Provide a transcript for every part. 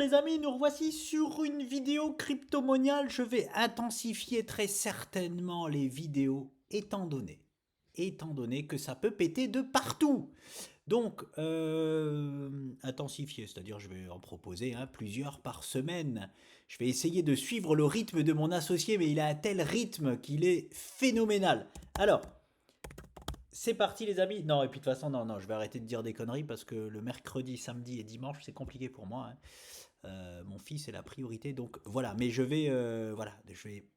les amis, nous revoici sur une vidéo crypto-moniale. Je vais intensifier très certainement les vidéos étant donné que ça peut péter de partout. Donc, intensifier, c'est-à-dire je vais en proposer plusieurs par semaine. Je vais essayer de suivre le rythme de mon associé, mais il a un tel rythme qu'il est phénoménal. Alors, c'est parti les amis. Non, et puis de toute façon, non, je vais arrêter de dire des conneries parce que le mercredi, samedi et dimanche, c'est compliqué pour moi. Mon fils est la priorité, donc voilà. Mais je vais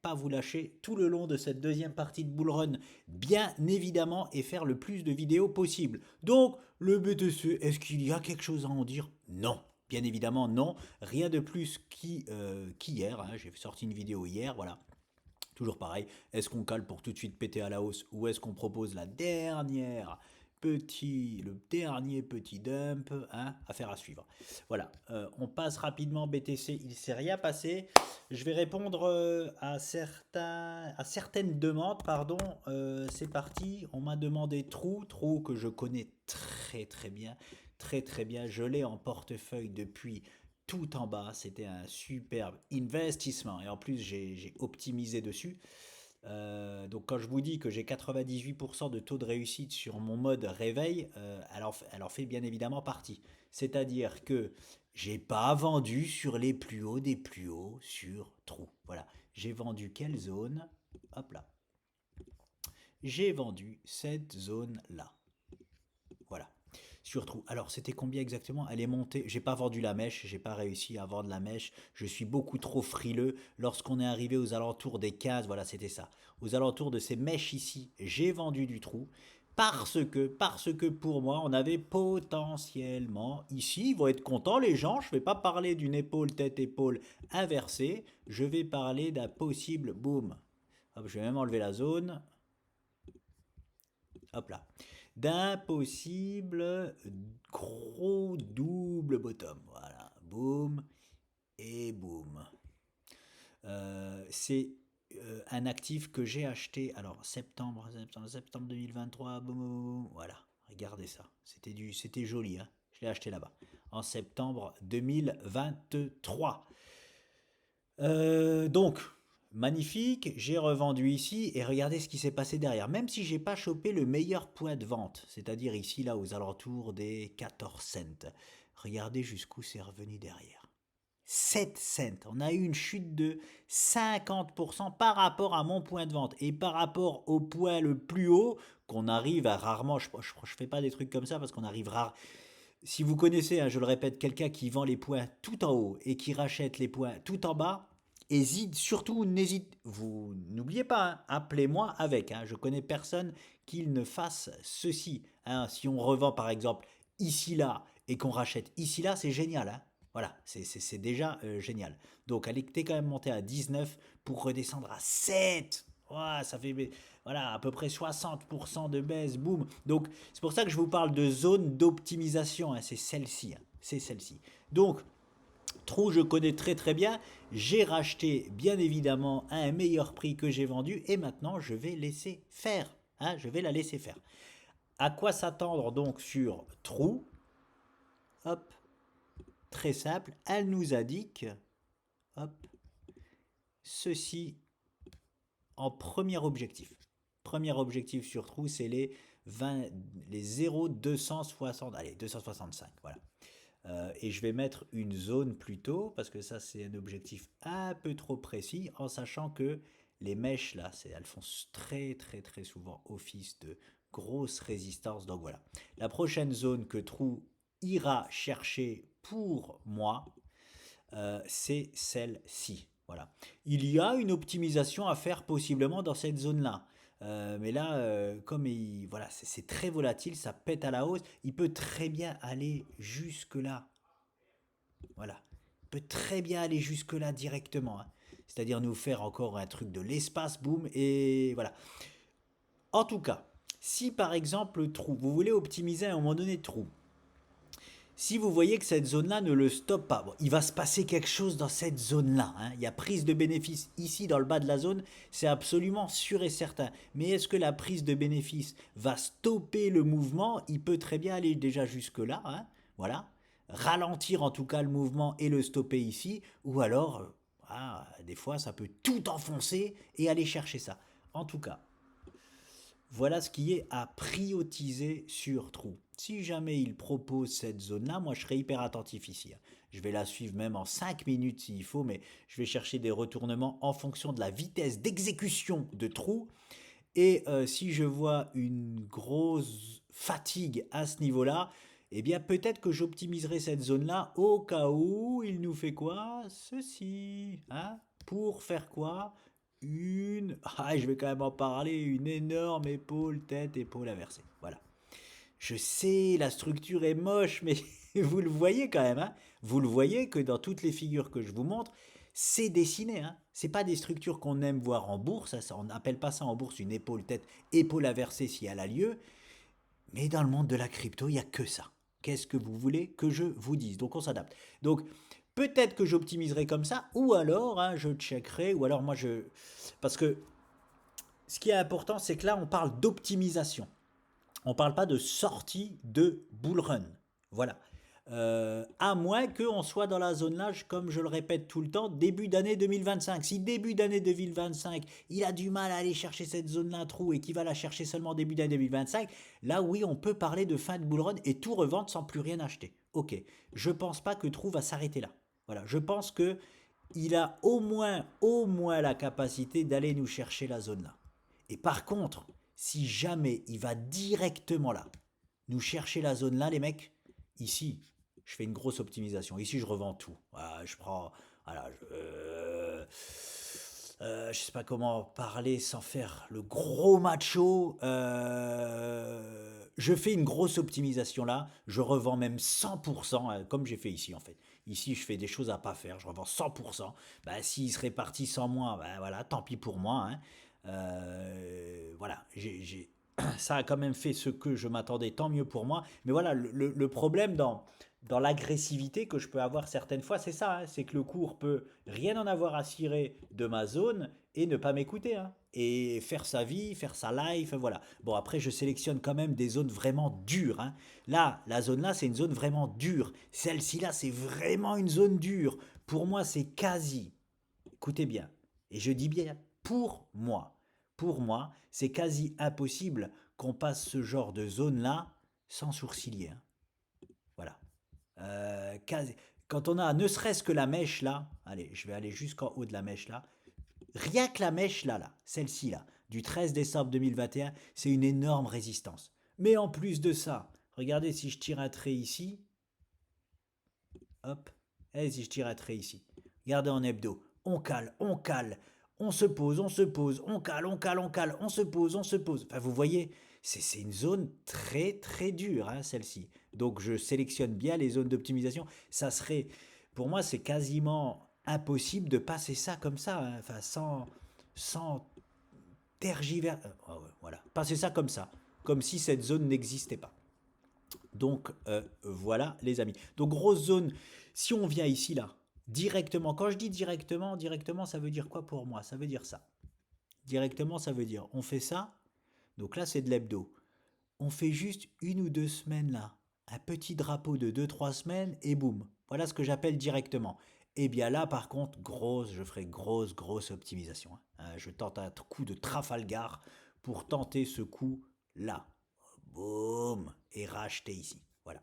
pas vous lâcher tout le long de cette deuxième partie de Bull Run, bien évidemment, et faire le plus de vidéos possible. Donc, le BTC, est-ce qu'il y a quelque chose à en dire? Non. Bien évidemment, non. Rien de plus qu'hier. J'ai sorti une vidéo hier, voilà. Toujours pareil, est-ce qu'on cale pour tout de suite péter à la hausse ou est-ce qu'on propose le dernier petit dump, affaire à suivre. Voilà, on passe rapidement BTC, il ne s'est rien passé. Je vais répondre à certaines demandes, pardon. C'est parti, on m'a demandé True que je connais très très bien, très très bien. Je l'ai en portefeuille depuis tout en bas. C'était un superbe investissement. Et en plus, j'ai optimisé dessus. Donc quand je vous dis que j'ai 98% de taux de réussite sur mon mode réveil, elle en fait bien évidemment partie. C'est-à-dire que j'ai pas vendu sur les plus hauts des plus hauts sur Trou. Voilà. J'ai vendu quelle zone? Hop là. J'ai vendu cette zone-là. Voilà. Sur Trou. Alors, c'était combien exactement? Elle est montée. J'ai pas vendu la mèche. J'ai pas réussi à vendre la mèche. Je suis beaucoup trop frileux. Lorsqu'on est arrivé aux alentours des 15, voilà, c'était ça. Aux alentours de ces mèches ici, j'ai vendu du Trou. Parce que pour moi, on avait potentiellement, ici, ils vont être contents les gens, je ne vais pas parler d'une épaule, tête-épaule inversée, je vais parler d'un possible boom. Hop, je vais même enlever la zone. Hop là. D'un possible gros double bottom. Voilà. Boom et boom. C'est un actif que j'ai acheté. Alors, septembre 2023. Boum, boum, boum, voilà. Regardez ça. C'était joli. Je l'ai acheté là-bas. En septembre 2023. Donc, magnifique, j'ai revendu ici et regardez ce qui s'est passé derrière. Même si j'ai pas chopé le meilleur point de vente, c'est-à-dire ici, là, aux alentours des 14 cents, regardez jusqu'où c'est revenu derrière. 7 cents. On a eu une chute de 50% par rapport à mon point de vente et par rapport au point le plus haut qu'on arrive à rarement. Je fais pas des trucs comme ça parce qu'on arrive rare. Si vous connaissez, je le répète, quelqu'un qui vend les points tout en haut et qui rachète les points tout en bas, vous n'oubliez pas, appelez-moi avec. Je connais personne qui ne fasse ceci. Si on revend par exemple ici là et qu'on rachète ici là, c'est génial. Voilà, c'est déjà génial. Donc elle était quand même montée à 19 pour redescendre à 7. Ouais, ça fait voilà, à peu près 60% de baisse, boum. Donc c'est pour ça que je vous parle de zone d'optimisation, c'est celle-ci. C'est celle-ci. Donc, Trou, je connais très très bien. J'ai racheté bien évidemment à un meilleur prix que j'ai vendu et maintenant je vais laisser faire. Je vais la laisser faire. À quoi s'attendre donc sur Trou? Hop, très simple. Elle nous indique, hop, ceci en premier objectif. Premier objectif sur Trou, c'est les 0,260, allez, 265, voilà. Et je vais mettre une zone plutôt, parce que ça c'est un objectif un peu trop précis, en sachant que les mèches là, elles font très très très souvent office de grosse résistance. Donc voilà. La prochaine zone que Trou ira chercher pour moi, c'est celle-ci. Voilà. Il y a une optimisation à faire possiblement dans cette zone-là. Mais là, comme voilà, c'est très volatile, ça pète à la hausse, il peut très bien aller jusque-là. Voilà. Il peut très bien aller jusque-là directement. C'est-à-dire nous faire encore un truc de l'espace, boum, et voilà. En tout cas, si par exemple, Trou, vous voulez optimiser à un moment donné Trou, si vous voyez que cette zone-là ne le stoppe pas, il va se passer quelque chose dans cette zone-là. Il y a prise de bénéfice ici dans le bas de la zone, c'est absolument sûr et certain. Mais est-ce que la prise de bénéfice va stopper le mouvement? Il peut très bien aller déjà jusque-là. Voilà. ralentir en tout cas le mouvement et le stopper ici, ou alors, des fois, ça peut tout enfoncer et aller chercher ça. En tout cas, voilà ce qui est à prioriser sur True. Si jamais il propose cette zone-là, moi je serai hyper attentif ici, hein. Je vais la suivre même en 5 minutes s'il faut, mais je vais chercher des retournements en fonction de la vitesse d'exécution de True. Et si je vois une grosse fatigue à ce niveau-là, eh bien peut-être que j'optimiserai cette zone-là au cas où il nous fait quoi? Ceci. Hein? Pour faire quoi? Je vais quand même en parler, une énorme épaule, tête, épaule inversée. Voilà. Je sais, la structure est moche, mais vous le voyez quand même. Hein, vous le voyez que dans toutes les figures que je vous montre, c'est dessiné. Hein. C'est pas des structures qu'on aime voir en bourse. On n'appelle pas ça en bourse une épaule-tête, épaule inversée si elle a lieu. Mais dans le monde de la crypto, il n'y a que ça. Qu'est-ce que vous voulez que je vous dise? Donc on s'adapte. Donc peut-être que j'optimiserai comme ça, ou alors hein, je checkerai, ou alors moi je... Parce que ce qui est important, c'est que là, on parle d'optimisation. On ne parle pas de sortie de bull run. Voilà. À moins qu'on soit dans la zone là, comme je le répète tout le temps, début d'année 2025. Si début d'année 2025, il a du mal à aller chercher cette zone-là trou et qu'il va la chercher seulement début d'année 2025, là oui, on peut parler de fin de bull run et tout revendre sans plus rien acheter. Ok, je pense pas que trou va s'arrêter là. Voilà, je pense que il a au moins la capacité d'aller nous chercher la zone là. Et par contre, si jamais il va directement là, nous chercher la zone là, les mecs, ici, je fais une grosse optimisation. Ici, je revends tout. Voilà, je prends. Voilà, je sais pas comment parler sans faire le gros macho. Je fais une grosse optimisation là. Je revends même 100%, comme j'ai fait ici en fait. Ici, je fais des choses à pas faire. Je revends 100%. Bah, s'il serait parti sans moi, bah, voilà, tant pis pour moi. Hein. Voilà, ça a quand même fait ce que je m'attendais, tant mieux pour moi. Mais voilà, le problème dans l'agressivité que je peux avoir certaines fois, c'est ça, hein, c'est que le cours peut rien en avoir à cirer de ma zone et ne pas m'écouter, hein, et faire sa vie, faire sa life, voilà. Bon, après, je sélectionne quand même des zones vraiment dures. Hein. Là, la zone là, c'est une zone vraiment dure. Celle-ci là, c'est vraiment une zone dure. Pour moi, c'est quasi, écoutez bien, et je dis bien pour moi, c'est quasi impossible qu'on passe ce genre de zone-là sans sourciller. Hein. Voilà. Quasi- Quand on a ne serait-ce que la mèche là, allez, je vais aller jusqu'en haut de la mèche là, rien que la mèche là, celle-ci là, du 13 décembre 2021, c'est une énorme résistance. Mais en plus de ça, regardez si je tire un trait ici, hop, et si je tire un trait ici, regardez en hebdo, on cale, on se pose, on cale, on se pose. Enfin, vous voyez, c'est une zone très très dure, hein, celle-ci. Donc je sélectionne bien les zones d'optimisation. Ça serait, pour moi, c'est quasiment impossible de passer ça comme ça, hein, enfin, sans tergiverser. Voilà, passer ça comme si cette zone n'existait pas. Donc voilà les amis. Donc grosse zone, si on vient ici là, directement, quand je dis directement ça veut dire quoi pour moi? Ça veut dire ça. Directement ça veut dire on fait ça, donc là c'est de l'hebdo. On fait juste 1 ou 2 semaines là, un petit drapeau de 2, 3 semaines et boum. Voilà ce que j'appelle directement. Et bien là par contre, je ferai grosse optimisation. Hein. Je tente un coup de Trafalgar pour tenter ce coup là. Boum, et racheter ici. Voilà.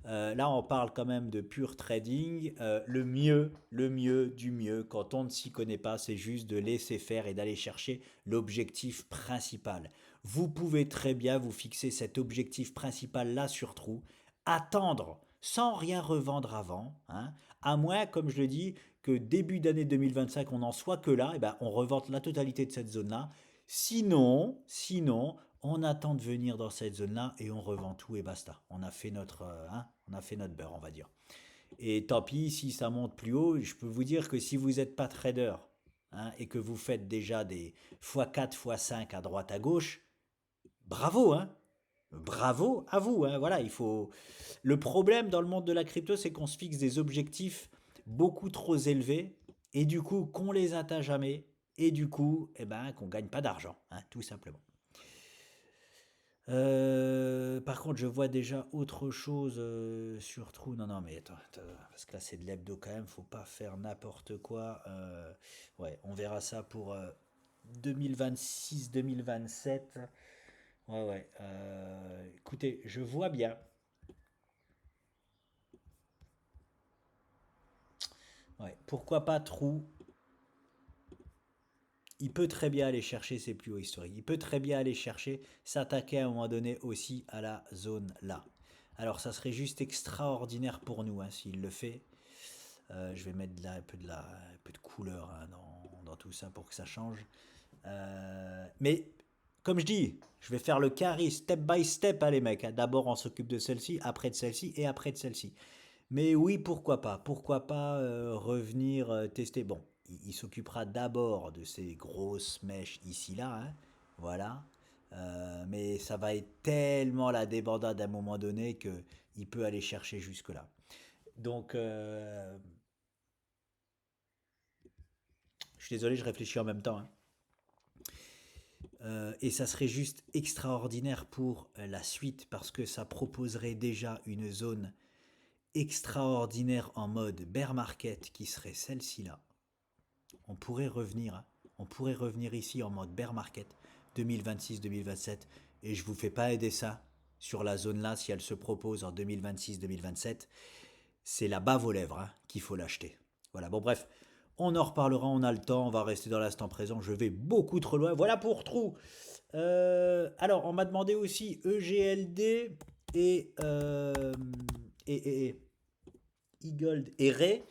Là, on parle quand même de pur trading. Le mieux du mieux, quand on ne s'y connaît pas, c'est juste de laisser faire et d'aller chercher l'objectif principal. Vous pouvez très bien vous fixer cet objectif principal là sur trou, attendre sans rien revendre avant, hein, à moins, comme je le dis, que début d'année 2025, on n'en soit que là, et ben on revente la totalité de cette zone-là. Sinon, on attend de venir dans cette zone-là et on revend tout et basta. On a fait notre beurre, on va dire. Et tant pis si ça monte plus haut, je peux vous dire que si vous n'êtes pas trader, hein, et que vous faites déjà des x4, x5 à droite à gauche, bravo, hein. Bravo à vous, hein. Voilà, il faut. Le problème dans le monde de la crypto, c'est qu'on se fixe des objectifs beaucoup trop élevés et du coup qu'on les atteint jamais et du coup, eh ben, qu'on gagne pas d'argent, hein, tout simplement. Par contre, je vois déjà autre chose sur Trou. Non, non, mais attends, parce que là, c'est de l'hebdo quand même. Faut pas faire n'importe quoi. Ouais, on verra ça pour 2026-2027. Ouais, ouais. Écoutez, je vois bien. Ouais, pourquoi pas Trou? Il peut très bien aller chercher ses plus hauts historiques. Il peut très bien aller chercher, s'attaquer à un moment donné aussi à la zone là. Alors ça serait juste extraordinaire pour nous hein, s'il le fait. Je vais mettre un peu de couleur hein, dans tout ça pour que ça change. Mais comme je dis, je vais faire le carry step by step, hein, les mecs. Hein. D'abord, on s'occupe de celle-ci, après de celle-ci et après de celle-ci. Mais oui, pourquoi pas? Pourquoi pas revenir tester? Bon, il s'occupera d'abord de ces grosses mèches ici là, hein, voilà. Mais ça va être tellement la débandade à un moment donné que il peut aller chercher jusque là. Donc, je suis désolé, je réfléchis en même temps. Hein. Et ça serait juste extraordinaire pour la suite parce que ça proposerait déjà une zone extraordinaire en mode bear market qui serait celle-ci là. On pourrait revenir, hein. On pourrait revenir ici en mode bear market 2026-2027 et je vous fais pas aider ça sur la zone là si elle se propose en 2026-2027. C'est la bave aux lèvres hein, qu'il faut l'acheter. Voilà, bon bref, on en reparlera, on a le temps, on va rester dans l'instant présent, je vais beaucoup trop loin. Voilà pour Trou. Alors, on m'a demandé aussi EGLD et, et Eagle et Ray.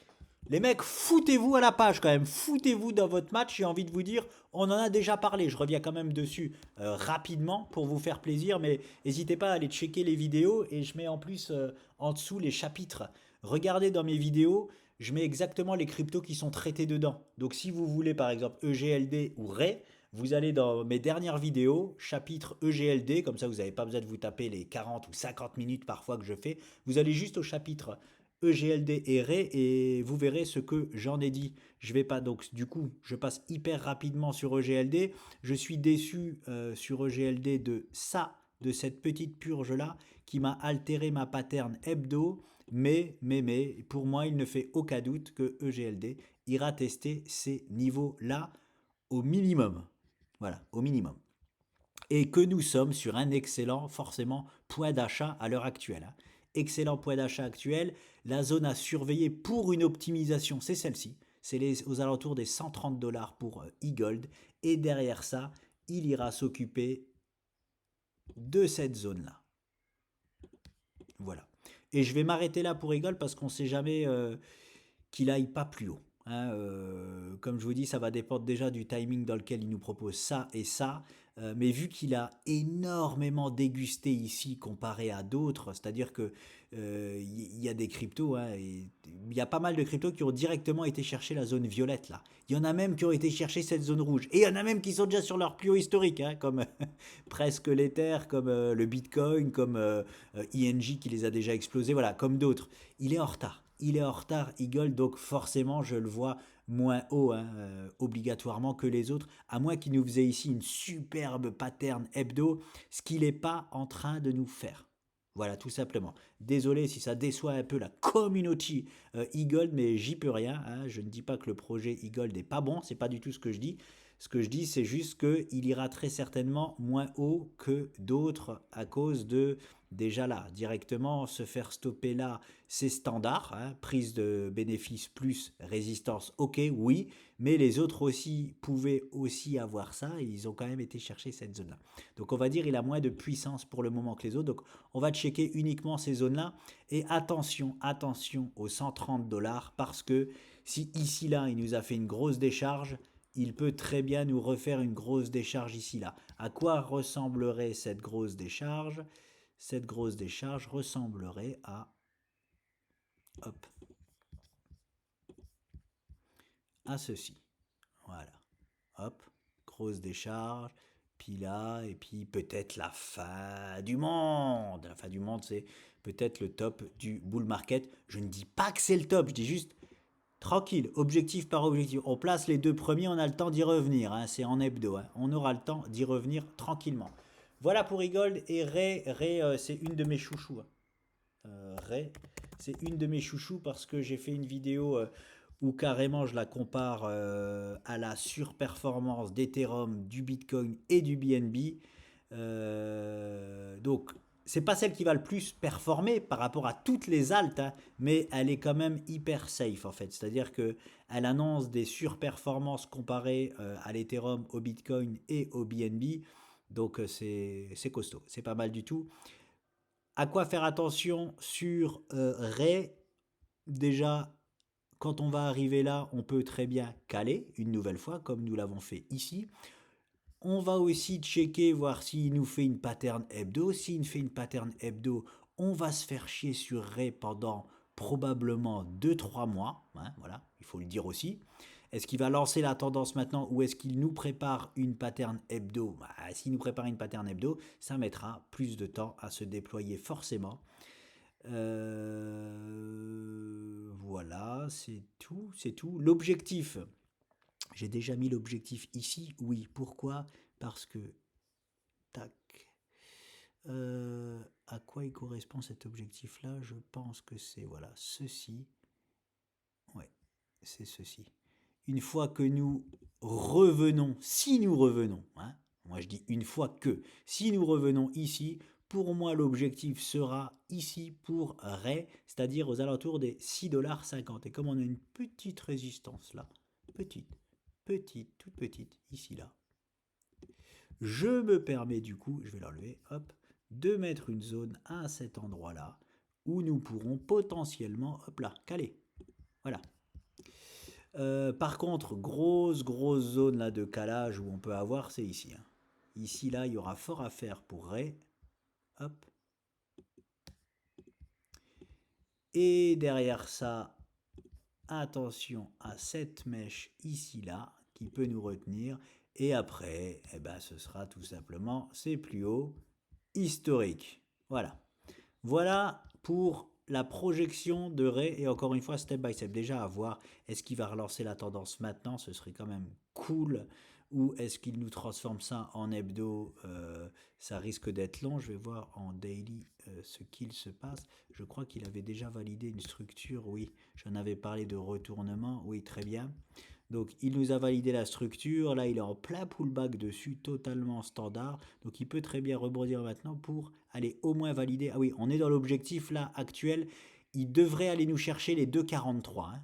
Les mecs, foutez-vous à la page quand même, foutez-vous dans votre match, j'ai envie de vous dire, on en a déjà parlé, je reviens quand même dessus rapidement pour vous faire plaisir, mais n'hésitez pas à aller checker les vidéos et je mets en plus en dessous les chapitres. Regardez dans mes vidéos, je mets exactement les cryptos qui sont traités dedans. Donc si vous voulez par exemple EGLD ou Ray, vous allez dans mes dernières vidéos, chapitre EGLD, comme ça vous n'avez pas besoin de vous taper les 40 ou 50 minutes parfois que je fais, vous allez juste au chapitre EGLD et Ray et vous verrez ce que j'en ai dit. Je vais pas donc du coup, je passe hyper rapidement sur EGLD. Je suis déçu sur EGLD de ça, de cette petite purge là qui m'a altéré ma pattern hebdo. Mais, pour moi, il ne fait aucun doute que EGLD ira tester ces niveaux là au minimum. Voilà, au minimum et que nous sommes sur un excellent, forcément, point d'achat à l'heure actuelle. Hein. Excellent point d'achat actuel. La zone à surveiller pour une optimisation, c'est celle-ci. C'est aux alentours des 130 dollars pour e-gold. Et derrière ça, il ira s'occuper de cette zone-là. Voilà. Et je vais m'arrêter là pour e-gold parce qu'on ne sait jamais qu'il aille pas plus haut. Hein, comme je vous dis, ça va dépendre déjà du timing dans lequel il nous propose ça et ça. Mais vu qu'il a énormément dégusté ici comparé à d'autres, c'est-à-dire que y a des cryptos, hein, il y a pas mal de cryptos qui ont directement été chercher la zone violette là. Il y en a même qui ont été chercher cette zone rouge. Et il y en a même qui sont déjà sur leur plus haut historique, hein, comme presque l'Ether, comme le Bitcoin, comme ING qui les a déjà explosés, voilà, comme d'autres. Il est en retard. Il est en retard, Eagle, donc forcément, je le vois moins haut, hein, obligatoirement que les autres, à moins qu'il nous faisait ici une superbe pattern hebdo, ce qu'il n'est pas en train de nous faire. Voilà, tout simplement. Désolé si ça déçoit un peu la communauté Eagle, mais j'y peux rien. Hein. Je ne dis pas que le projet Eagle n'est pas bon, c'est pas du tout ce que je dis. Ce que je dis, c'est juste qu'il ira très certainement moins haut que d'autres à cause de, déjà là, directement se faire stopper là, c'est standard, hein, prise de bénéfice plus résistance, ok, oui, mais les autres aussi pouvaient aussi avoir ça et ils ont quand même été chercher cette zone-là. Donc on va dire il a moins de puissance pour le moment que les autres, donc on va checker uniquement ces zones-là et attention, attention aux 130 dollars parce que si ici là il nous a fait une grosse décharge, il peut très bien nous refaire une grosse décharge ici là. À quoi ressemblerait cette grosse décharge? Cette grosse décharge ressemblerait à, hop, à ceci. Voilà. Hop, grosse décharge, puis là, et puis peut-être la fin du monde. La fin du monde, c'est peut-être le top du bull market. Je ne dis pas que c'est le top, je dis juste tranquille, objectif par objectif. On place les deux premiers, on a le temps d'y revenir. Hein, c'est en hebdo. Hein. On aura le temps d'y revenir tranquillement. Voilà pour Eagle et Ray, c'est une de mes chouchous, hein. Ray, c'est une de mes chouchous parce que j'ai fait une vidéo où carrément je la compare à la surperformance d'Ethereum, du Bitcoin et du BNB. Donc, c'est pas celle qui va le plus performer par rapport à toutes les altes, hein, mais elle est quand même hyper safe en fait. C'est-à-dire que elle annonce des surperformances comparées à l'Ethereum, au Bitcoin et au BNB. Donc c'est costaud, c'est pas mal du tout. À quoi faire attention sur Ray? Déjà, quand on va arriver là, on peut très bien caler une nouvelle fois, comme nous l'avons fait ici. On va aussi checker, voir s'il nous fait une pattern hebdo. S'il nous fait une pattern hebdo, on va se faire chier sur Ray pendant probablement 2-3 mois. Hein, voilà, il faut le dire aussi. Est-ce qu'il va lancer la tendance maintenant ou est-ce qu'il nous prépare une pattern hebdo? S'il nous prépare une pattern hebdo, ça mettra plus de temps à se déployer forcément. Voilà, c'est tout, c'est tout. L'objectif, j'ai déjà mis l'objectif ici. Oui, pourquoi? Parce que, tac, à quoi il correspond cet objectif-là? Je pense que c'est, voilà, ceci. Ouais, c'est ceci. Une fois que nous revenons, si nous revenons, hein, moi je dis une fois que, si nous revenons ici, pour moi l'objectif sera ici pour Ray, c'est-à-dire aux alentours des 6,50 $. Et comme on a une petite résistance là, petite, toute petite, ici là, je me permets du coup, je vais l'enlever, hop, de mettre une zone à cet endroit-là où nous pourrons potentiellement, hop là, caler. Voilà. Par contre, grosse zone là de calage où on peut avoir, c'est ici, hein. Ici, là, il y aura fort à faire pour Ray. Hop. Et derrière ça, attention à cette mèche ici, là, qui peut nous retenir. Et après, eh ben, ce sera tout simplement ces plus hauts historiques. Voilà. Voilà pour la projection de Ray. Et encore une fois, step by step. Déjà à voir, est-ce qu'il va relancer la tendance maintenant? Ce serait quand même cool. Ou est-ce qu'il nous transforme ça en hebdo? Ça risque d'être long. Je vais voir en daily ce qu'il se passe. Je crois qu'il avait déjà validé une structure. Oui, j'en avais parlé de retournement. Oui, très bien. Donc il nous a validé la structure, là il est en plein pullback dessus, totalement standard. Donc il peut très bien rebondir maintenant pour aller au moins valider. Ah oui, on est dans l'objectif là actuel. Il devrait aller nous chercher les 2,43 hein,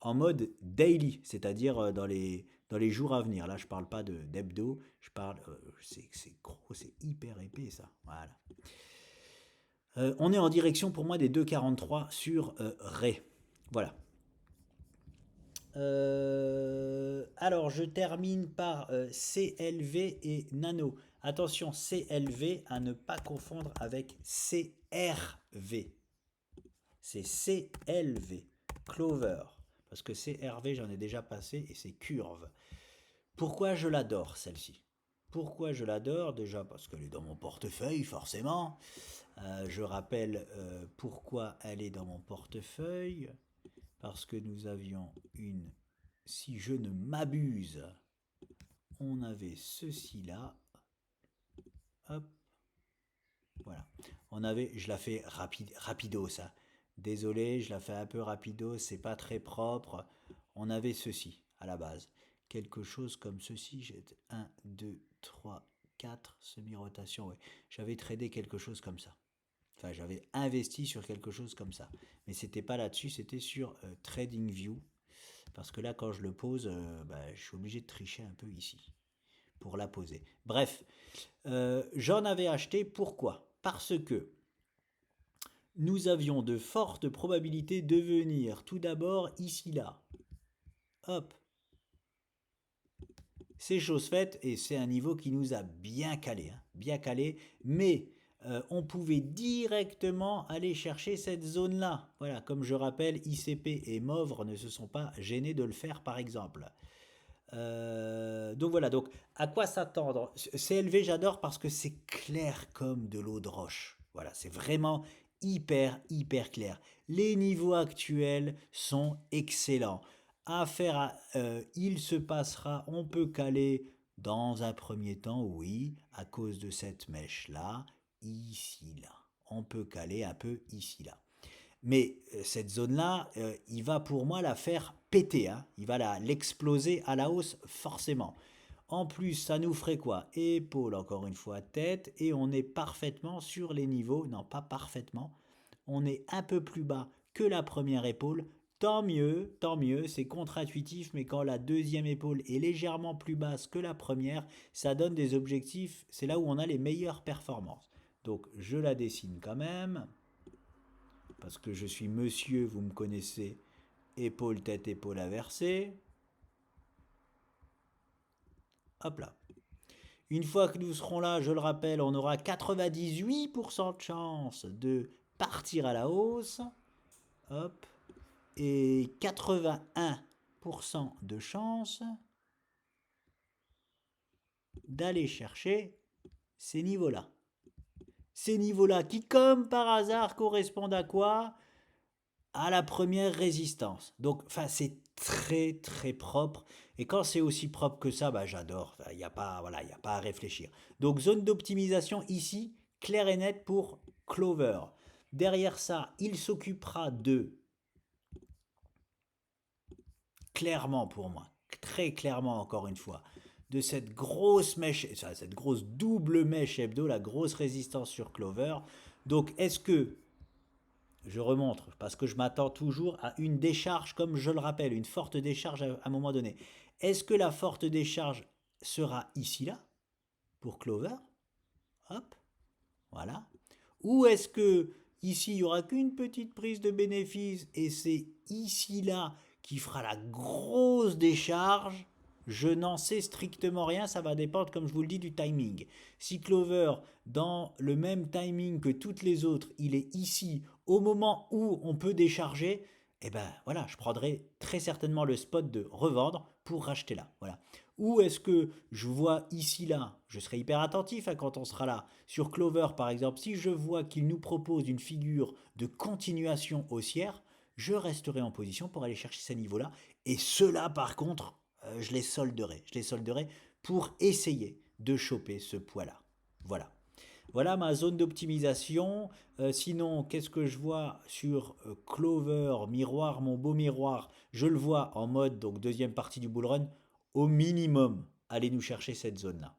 en mode daily, c'est-à-dire dans les jours à venir. Là je parle pas d'hebdo, je parle, c'est gros, c'est hyper épais ça. Voilà. On est en direction pour moi des 2,43 sur Ray. Voilà. Alors, je termine par CLV et Nano. Attention, CLV à ne pas confondre avec CRV. C'est CLV, Clover. Parce que CRV, j'en ai déjà passé et c'est curve. Pourquoi je l'adore, celle-ci? Pourquoi je l'adore? Déjà parce qu'elle est dans mon portefeuille, forcément. Je rappelle pourquoi elle est dans mon portefeuille. Parce que nous avions une, si je ne m'abuse, on avait ceci là, hop, voilà, on avait, je la fais rapido ça, désolé, je la fais un peu rapido, c'est pas très propre, on avait ceci à la base, quelque chose comme ceci, j'ai 1, 2, 3, 4, semi-rotation, ouais. J'avais tradé quelque chose comme ça. Enfin, j'avais investi sur quelque chose comme ça. Mais c'était pas là-dessus, c'était sur TradingView. Parce que là, quand je le pose, je suis obligé de tricher un peu ici pour la poser. Bref, j'en avais acheté. Pourquoi? Parce que nous avions de fortes probabilités de venir tout d'abord ici là. Hop. C'est chose faite et c'est un niveau qui nous a bien calé. Hein, bien calé. Mais on pouvait directement aller chercher cette zone-là. Voilà, comme je rappelle, ICP et Movre ne se sont pas gênés de le faire par exemple. Donc voilà, donc à quoi s'attendre? CLV, j'adore parce que c'est clair comme de l'eau de roche. Voilà, c'est vraiment hyper clair. Les niveaux actuels sont excellents. Il se passera, on peut caler Dans un premier temps, oui, à cause de cette mèche-là, ici, là. On peut caler un peu ici, là. Mais cette zone-là, il va pour moi la faire péter, hein. Il va l'exploser à la hausse forcément. En plus, ça nous ferait quoi? Épaule, encore une fois, tête, et on est parfaitement sur les niveaux, non pas parfaitement, on est un peu plus bas que la première épaule. Tant mieux, c'est contre-intuitif, mais quand la deuxième épaule est légèrement plus basse que la première, ça donne des objectifs, c'est là où on a les meilleures performances. Donc je la dessine quand même, parce que je suis monsieur, vous me connaissez, épaule, tête, épaule inversée. Hop là. Une fois que nous serons là, je le rappelle, on aura 98% de chance de partir à la hausse. Hop. Et 81% de chance d'aller chercher ces niveaux-là. Ces niveaux-là qui, comme par hasard, correspondent à quoi? À la première résistance. Donc, enfin, c'est très très propre. Et quand c'est aussi propre que ça, bah, j'adore. Il n'y a pas, voilà, y a pas à réfléchir. Donc, zone d'optimisation ici, claire et nette pour Clover. Derrière ça, il s'occupera de, clairement pour moi, très clairement encore une fois, de cette grosse mèche, cette grosse double mèche hebdo, la grosse résistance sur Clover. Donc, est-ce que je remonte parce que je m'attends toujours à une décharge, comme je le rappelle, une forte décharge à un moment donné. Est-ce que la forte décharge sera ici, là, pour Clover? Hop, voilà. Ou est-ce que ici, il n'y aura qu'une petite prise de bénéfice et c'est ici, là, qui fera la grosse décharge? Je n'en sais strictement rien, ça va dépendre, comme je vous le dis, du timing. Si Clover, dans le même timing que toutes les autres, il est ici, au moment où on peut décharger, eh ben voilà, je prendrai très certainement le spot de revendre pour racheter là. Voilà. Ou est-ce que je vois ici, là, je serai hyper attentif quand on sera là. Sur Clover, par exemple, si je vois qu'il nous propose une figure de continuation haussière, je resterai en position pour aller chercher ces niveaux-là. Et ceux-là, par contre, je les solderai. Je les solderai pour essayer de choper ce poids-là. Voilà. Voilà ma zone d'optimisation. Sinon, qu'est-ce que je vois sur Clover, miroir, mon beau miroir? Je le vois en mode, donc deuxième partie du bull run, au minimum, allez nous chercher cette zone-là.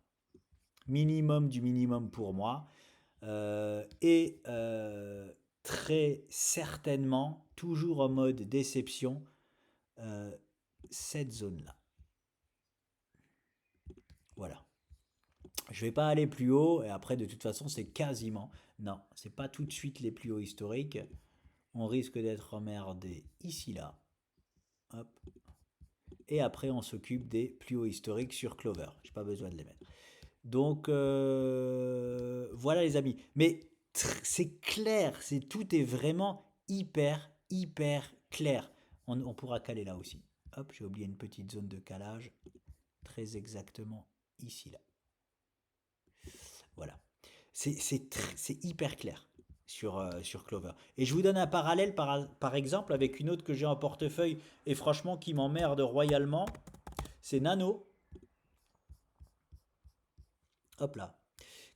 Minimum du minimum pour moi. Et très certainement, toujours en mode déception, euh, cette zone-là. Voilà. Je vais pas aller plus haut, et après, de toute façon, c'est quasiment. Non, c'est pas tout de suite les plus hauts historiques. On risque d'être emmerdé ici, là. Hop. Et après, on s'occupe des plus hauts historiques sur Clover. J'ai pas besoin de les mettre. Donc, voilà, les amis. Mais c'est clair, tout est vraiment hyper, hyper clair. On pourra caler là aussi. Hop, j'ai oublié une petite zone de calage. Très exactement ici, là. Voilà. C'est hyper clair sur Clover. Et je vous donne un parallèle par exemple avec une autre que j'ai en portefeuille et franchement qui m'emmerde royalement. C'est Nano. Hop là.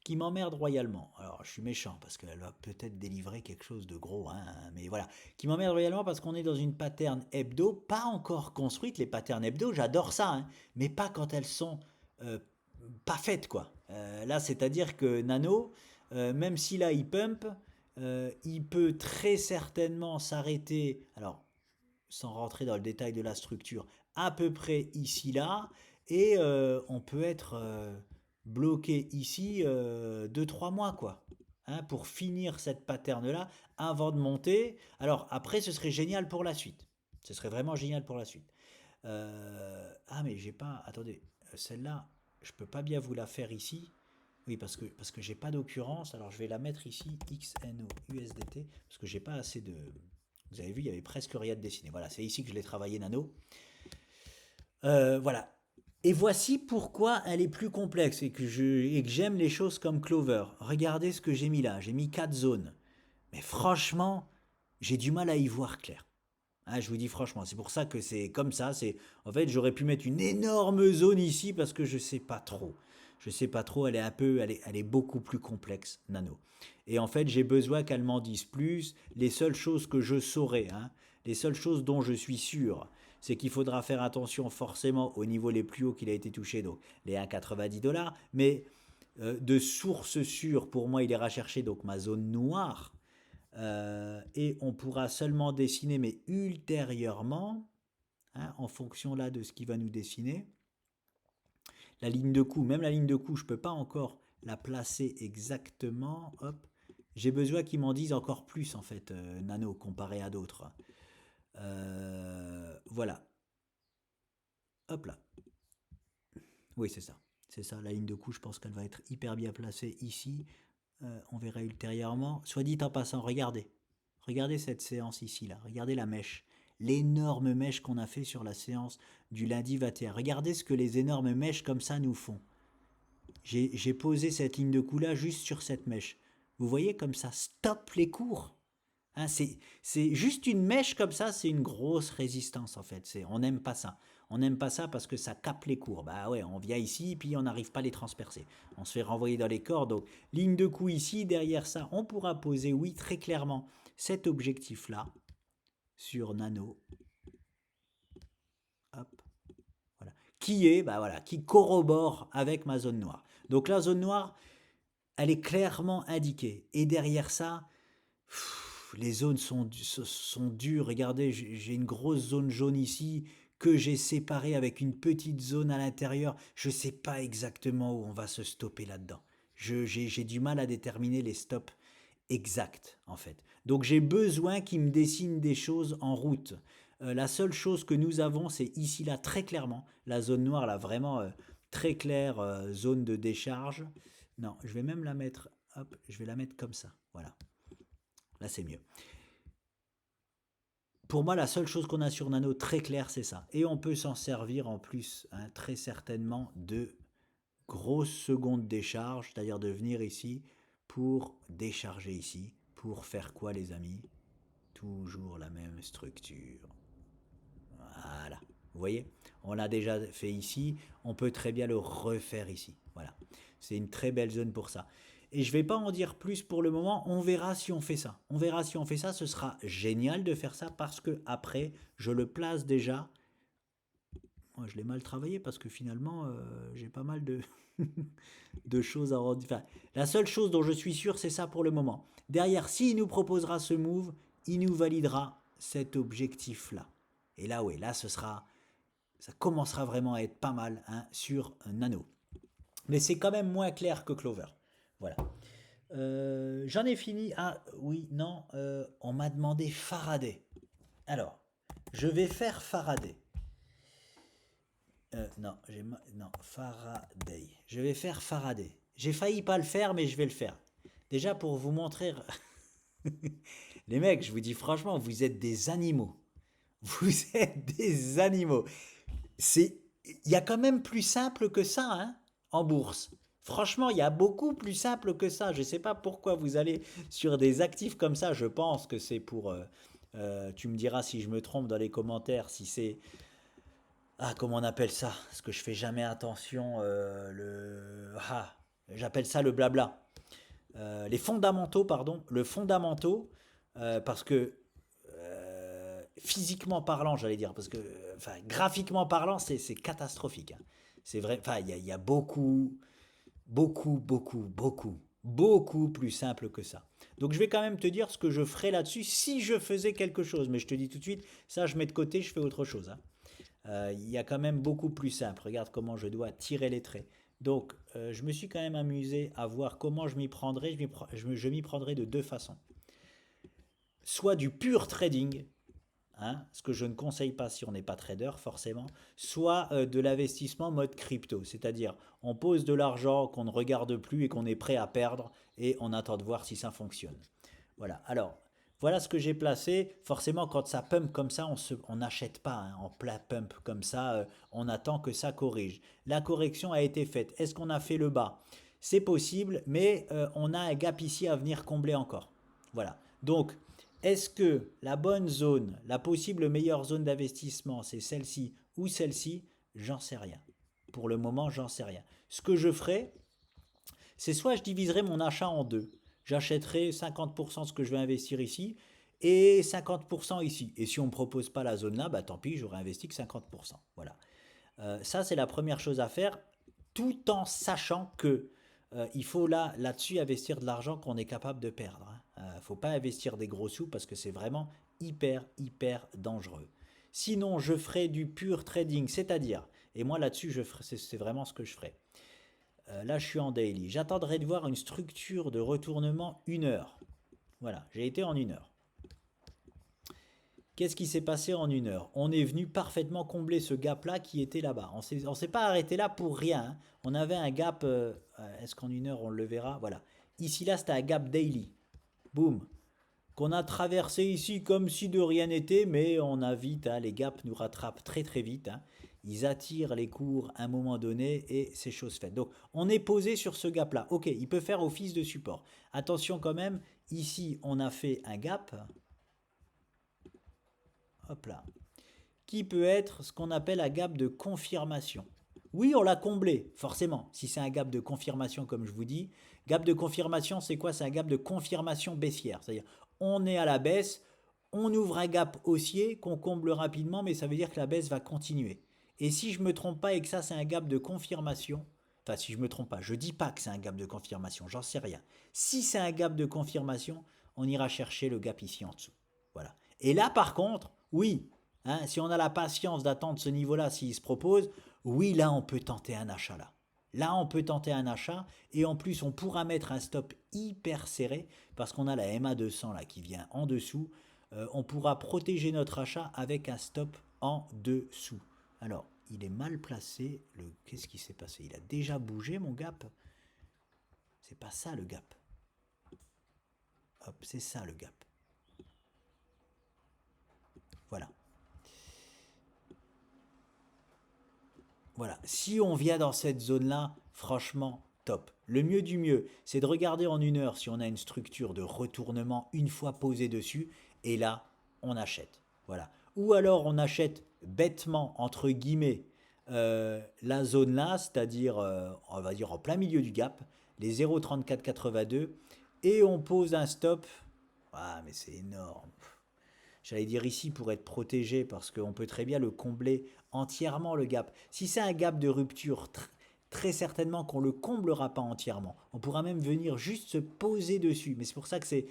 Qui m'emmerde royalement. Alors je suis méchant parce qu'elle va peut-être délivrer quelque chose de gros, hein, mais voilà. Qui m'emmerde royalement parce qu'on est dans une pattern hebdo, pas encore construite. Les patterns hebdo, j'adore ça, hein, mais pas quand elles sont euh, pas faites, quoi. Là, c'est-à-dire que Nano, même si là il pump, il peut très certainement s'arrêter, alors sans rentrer dans le détail de la structure, à peu près ici là, et on peut être bloqué ici 2-3 mois, quoi. Hein, pour finir cette pattern là avant de monter. Alors après, ce serait génial pour la suite. Ce serait vraiment génial pour la suite. Ah mais j'ai pas. Attendez, celle-là, je peux pas bien vous la faire ici. Oui, parce que j'ai pas d'occurrence. Alors je vais la mettre ici, XNO USDT, parce que j'ai pas assez de. Vous avez vu, il y avait presque rien de dessiné. Voilà, c'est ici que je l'ai travaillé nano. Voilà. Et voici pourquoi elle est plus complexe et que j'aime les choses comme Clover. Regardez ce que j'ai mis là. J'ai mis 4 zones. Mais franchement, j'ai du mal à y voir clair. Hein, je vous dis franchement, c'est pour ça que c'est comme ça. En fait, j'aurais pu mettre une énorme zone ici parce que je sais pas trop. Je sais pas trop, elle est beaucoup plus complexe, Nano. Et en fait, j'ai besoin qu'elle m'en dise plus. Les seules choses que je saurais, hein, les seules choses dont je suis sûr, c'est qu'il faudra faire attention forcément au niveau les plus hauts qu'il a été touché, donc les 1,90 $. Mais de source sûre, pour moi, il ira chercher donc ma zone noire. Et on pourra seulement dessiner, mais ultérieurement, hein, en fonction là de ce qu'il va nous dessiner, la ligne de coup, même la ligne de coup, je ne peux pas encore la placer exactement. Hop, j'ai besoin qu'il m'en dise encore plus en fait, Nano, comparé à d'autres. Voilà. Hop là. Oui, c'est ça. C'est ça, la ligne de coup, je pense qu'elle va être hyper bien placée ici. On verra ultérieurement. Soit dit en passant, regardez. Regardez cette séance ici, là. Regardez la mèche. L'énorme mèche qu'on a fait sur la séance du lundi 21. Regardez ce que les énormes mèches comme ça nous font. J'ai posé cette ligne de coup là juste sur cette mèche. Vous voyez comme ça stoppe les cours. Hein, c'est juste une mèche comme ça, c'est une grosse résistance en fait. On n'aime pas ça. On n'aime pas ça parce que ça capte les cours. Bah ouais, on vient ici puis on n'arrive pas à les transpercer. On se fait renvoyer dans les cordes. Donc ligne de coup ici, derrière ça, on pourra poser, oui, très clairement, cet objectif-là sur Nano. Hop, voilà. Qui est, bah voilà, qui corrobore avec ma zone noire. Donc la zone noire, elle est clairement indiquée. Et derrière ça, les zones sont dures. Regardez, j'ai une grosse zone jaune ici que j'ai séparée avec une petite zone à l'intérieur. Je ne sais pas exactement où on va se stopper là-dedans. J'ai du mal à déterminer les stops exacts, en fait. Donc j'ai besoin qu'il me dessine des choses en route. La seule chose que nous avons, c'est ici, là, très clairement, la zone noire, là, vraiment très claire, zone de décharge. Non, je vais même la mettre, hop, je vais la mettre comme ça, voilà. Là, c'est mieux. Pour moi, la seule chose qu'on a sur Nano très clair, c'est ça. Et on peut s'en servir en plus, hein, très certainement, de grosses secondes décharge, c'est-à-dire de venir ici pour décharger ici. Pour faire quoi, les amis? Toujours la même structure. Voilà. Vous voyez? On l'a déjà fait ici. On peut très bien le refaire ici. Voilà. C'est une très belle zone pour ça. Et je ne vais pas en dire plus pour le moment. On verra si on fait ça. On verra si on fait ça. Ce sera génial de faire ça parce que après, je le place déjà. Moi, je l'ai mal travaillé parce que finalement, j'ai pas mal de, de choses à rendre. Enfin, la seule chose dont je suis sûr, c'est ça pour le moment. Derrière, s'il nous proposera ce move, il nous validera cet objectif-là. Et là, oui, là, ça commencera vraiment à être pas mal, hein, sur un Nano. Mais c'est quand même moins clair que Clover. Voilà. J'en ai fini. Ah oui, non, on m'a demandé Faraday. Alors, je vais faire Faraday. Non, non, Faraday. Je vais faire Faraday. J'ai failli pas le faire, mais je vais le faire. Déjà pour vous montrer. Les mecs, je vous dis franchement, vous êtes des animaux. Vous êtes des animaux. Il y a quand même plus simple que ça, hein, en bourse. Franchement, il y a beaucoup plus simple que ça. Je ne sais pas pourquoi vous allez sur des actifs comme ça. Je pense que c'est pour. Tu me diras si je me trompe dans les commentaires, si c'est. Ah, comment on appelle ça? Parce que je fais jamais attention. J'appelle ça le blabla. Les fondamentaux, pardon. Le fondamentaux, parce que physiquement parlant, j'allais dire, parce que enfin, graphiquement parlant, c'est catastrophique, hein. C'est vrai, enfin, il y a beaucoup plus simple que ça. Donc je vais quand même te dire ce que je ferais là-dessus si je faisais quelque chose. Mais je te dis tout de suite, ça je mets de côté, je fais autre chose, hein. Il y a quand même beaucoup plus simple. Regarde comment je dois tirer les traits. Donc je me suis quand même amusé à voir comment je m'y prendrais. Je m'y prendrais de deux façons. Soit du pur trading, hein, ce que je ne conseille pas si on n'est pas trader forcément, soit de l'investissement mode crypto, c'est-à-dire on pose de l'argent qu'on ne regarde plus et qu'on est prêt à perdre et on attend de voir si ça fonctionne. Voilà, alors voilà ce que j'ai placé. Forcément, quand ça pump comme ça, on n'achète pas, hein, en plein pump comme ça, on attend que ça corrige. La correction a été faite. Est-ce qu'on a fait le bas? C'est possible, mais on a un gap ici à venir combler encore. Voilà, donc Est-ce que la bonne zone, la possible meilleure zone d'investissement, c'est celle-ci ou celle-ci? J'en sais rien. Pour le moment, j'en sais rien. Ce que je ferai, c'est soit je diviserai mon achat en deux. J'achèterai 50% de ce que je vais investir ici et 50% ici. Et si on ne me propose pas la zone là, bah tant pis, j'aurais investi que 50%. Voilà. Ça, c'est la première chose à faire, tout en sachant que il faut là-dessus investir de l'argent qu'on est capable de perdre. Il ne faut pas investir des gros sous parce que c'est vraiment hyper dangereux. Sinon, je ferai du pur trading, c'est-à-dire, et moi là-dessus, c'est vraiment ce que je ferai. Là, je suis en daily. J'attendrai de voir une structure de retournement 1 heure. Voilà, j'ai été en 1 heure. Qu'est-ce qui s'est passé en 1 heure? On est venu parfaitement combler ce gap-là qui était là-bas. On s'est pas arrêté là pour rien, hein. On avait un gap, est-ce qu'en 1 heure on le verra? Voilà. Ici, là, c'était un gap daily. Boum. Qu'on a traversé ici comme si de rien n'était, mais on a vite, hein, les gaps nous rattrapent très vite, hein. Ils attirent les cours à un moment donné et c'est chose faite. Donc on est posé sur ce gap-là. Ok, il peut faire office de support. Attention quand même, ici on a fait un gap. Hop là. Qui peut être ce qu'on appelle un gap de confirmation. Oui, on l'a comblé, forcément, si c'est un gap de confirmation, comme je vous dis. Gap de confirmation, c'est quoi? C'est un gap de confirmation baissière. C'est-à-dire, on est à la baisse, on ouvre un gap haussier qu'on comble rapidement, mais ça veut dire que la baisse va continuer. Et si je ne me trompe pas et que ça, c'est un gap de confirmation, enfin, si je ne me trompe pas, je ne dis pas que c'est un gap de confirmation, j'en sais rien. Si c'est un gap de confirmation, on ira chercher le gap ici en dessous. Voilà. Et là, par contre, oui, hein, si on a la patience d'attendre ce niveau-là, s'il se propose, oui, là, on peut tenter un achat là. Là, on peut tenter un achat et en plus, on pourra mettre un stop hyper serré parce qu'on a la MA200 là qui vient en dessous. On pourra protéger notre achat avec un stop en dessous. Alors, il est mal placé. Qu'est-ce qui s'est passé? Il a déjà bougé mon gap? C'est pas ça le gap. Hop, c'est ça le gap. Voilà. Voilà, si on vient dans cette zone-là, franchement, top. Le mieux du mieux, c'est de regarder en 1 heure si on a une structure de retournement une fois posée dessus, et là, on achète. Voilà. Ou alors on achète bêtement, entre guillemets, la zone là, c'est-à-dire, on va dire en plein milieu du gap, les 0,3482, et on pose un stop. Ah, mais c'est énorme. J'allais dire ici pour être protégé parce qu'on peut très bien le combler entièrement le gap. Si c'est un gap de rupture, très certainement qu'on ne le comblera pas entièrement. On pourra même venir juste se poser dessus. Mais c'est pour ça que c'est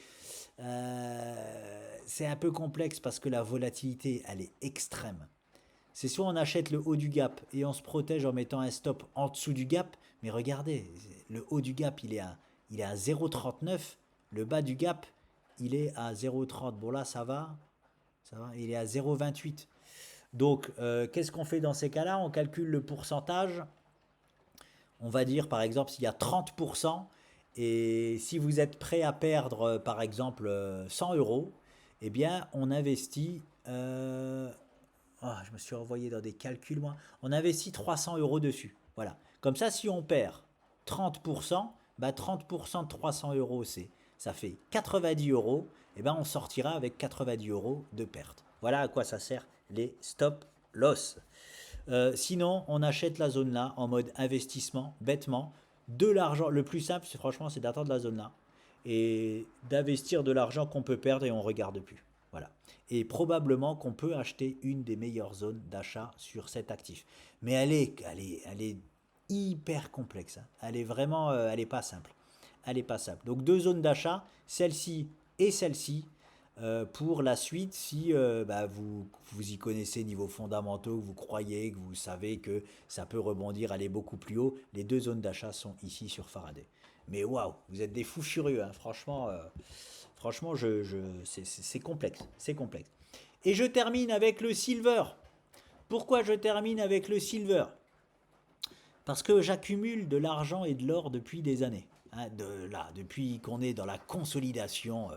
un peu complexe parce que la volatilité, elle est extrême. C'est soit on achète le haut du gap et on se protège en mettant un stop en dessous du gap. Mais regardez, le haut du gap, il est à 0,39. Le bas du gap, il est à 0,30. Bon là, ça va. Ça va, il est à 0,28. Donc, qu'est-ce qu'on fait dans ces cas-là? On calcule le pourcentage. On va dire, par exemple, s'il y a 30%, et si vous êtes prêt à perdre, par exemple, 100 euros, eh bien, on investit... je me suis envoyé dans des calculs, moi. On investit 300 euros dessus. Voilà. Comme ça, si on perd 30%, bah 30% de 300 euros, ça fait 90 euros. Et ben on sortira avec 90 euros de perte. Voilà à quoi ça sert les stop loss. Sinon, on achète la zone là en mode investissement, bêtement. De l'argent, le plus simple, franchement, c'est d'attendre la zone là et d'investir de l'argent qu'on peut perdre et on ne regarde plus. Voilà. Et probablement qu'on peut acheter une des meilleures zones d'achat sur cet actif. Mais elle est hyper complexe, hein. Elle est vraiment, elle est pas simple. Elle est pas simple. Donc deux zones d'achat, celle-ci et celle-ci. Pour la suite, si vous y connaissez niveau fondamentaux, que vous croyez, que vous savez que ça peut rebondir, aller beaucoup plus haut, les deux zones d'achat sont ici sur Faraday. Mais waouh, vous êtes des fous furieux, hein. Franchement, c'est complexe, c'est complexe. Et je termine avec le silver. Pourquoi je termine avec le silver? Parce que j'accumule de l'argent et de l'or depuis des années. Hein, depuis qu'on est dans la consolidation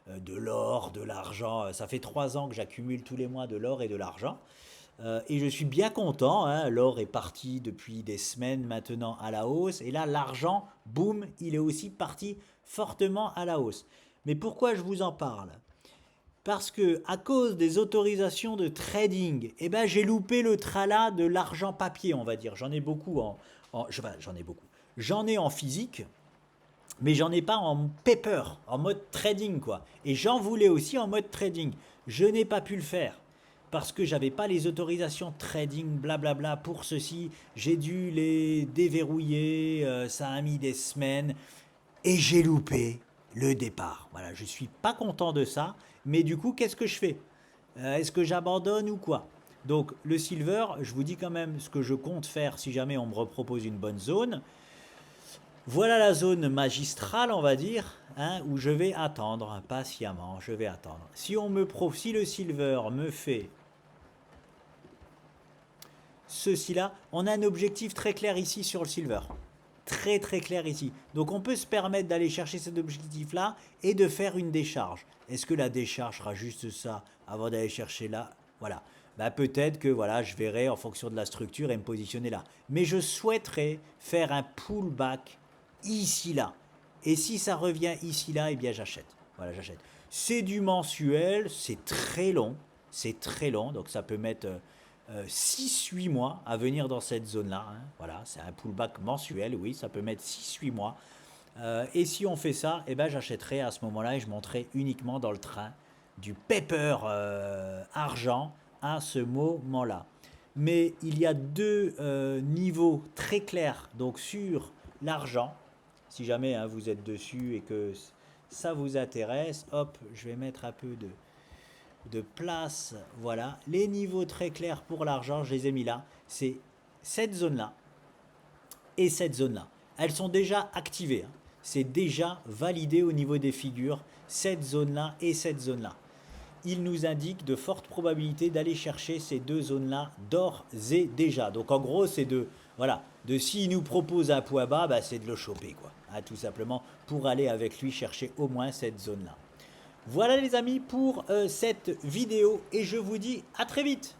de l'or, de l'argent. Ça fait 3 ans que j'accumule tous les mois de l'or et de l'argent. Et je suis bien content, hein. L'or est parti depuis des semaines maintenant à la hausse. Et là, l'argent, boum, il est aussi parti fortement à la hausse. Mais pourquoi je vous en parle? Parce que à cause des autorisations de trading, eh ben, j'ai loupé le tralala de l'argent papier, on va dire. J'en ai beaucoup j'en ai beaucoup. J'en ai en physique, mais j'en ai pas en paper, en mode trading quoi. Et j'en voulais aussi en mode trading. Je n'ai pas pu le faire parce que j'avais pas les autorisations trading, blablabla pour ceci. J'ai dû les déverrouiller, ça a mis des semaines et j'ai loupé le départ. Voilà, je suis pas content de ça, mais du coup, qu'est-ce que je fais? Est-ce que j'abandonne ou quoi? Donc le silver, je vous dis quand même ce que je compte faire si jamais on me repropose une bonne zone. Voilà la zone magistrale, on va dire, hein, où je vais attendre patiemment. Je vais attendre. Si le silver me fait ceci-là, on a un objectif très clair ici sur le silver. Très très clair ici. Donc on peut se permettre d'aller chercher cet objectif-là et de faire une décharge. Est-ce que la décharge sera juste ça avant d'aller chercher là? Voilà. Bah, peut-être que voilà, je verrai en fonction de la structure et me positionner là. Mais je souhaiterais faire un pullback ici là. Et si ça revient ici là, eh bien j'achète. Voilà, j'achète. C'est du mensuel, c'est très long. C'est très long, donc ça peut mettre 6-8 mois à venir dans cette zone-là, hein. Voilà, c'est un pullback mensuel, oui, ça peut mettre 6-8 mois. Et si on fait ça, eh ben, j'achèterai à ce moment-là et je monterai uniquement dans le train du paper argent à ce moment-là. Mais il y a deux niveaux très clairs donc sur l'argent. Si jamais hein, vous êtes dessus et que ça vous intéresse, hop, je vais mettre un peu de place. Voilà, les niveaux très clairs pour l'argent, je les ai mis là. C'est cette zone-là et cette zone-là. Elles sont déjà activées, hein. C'est déjà validé au niveau des figures, cette zone-là et cette zone-là. Il nous indique de fortes probabilités d'aller chercher ces deux zones-là d'ores et déjà. Donc en gros, c'est de, voilà, de s'il nous propose un point bas, bah, c'est de le choper, quoi. Hein, tout simplement pour aller avec lui chercher au moins cette zone-là. Voilà les amis pour cette vidéo et je vous dis à très vite.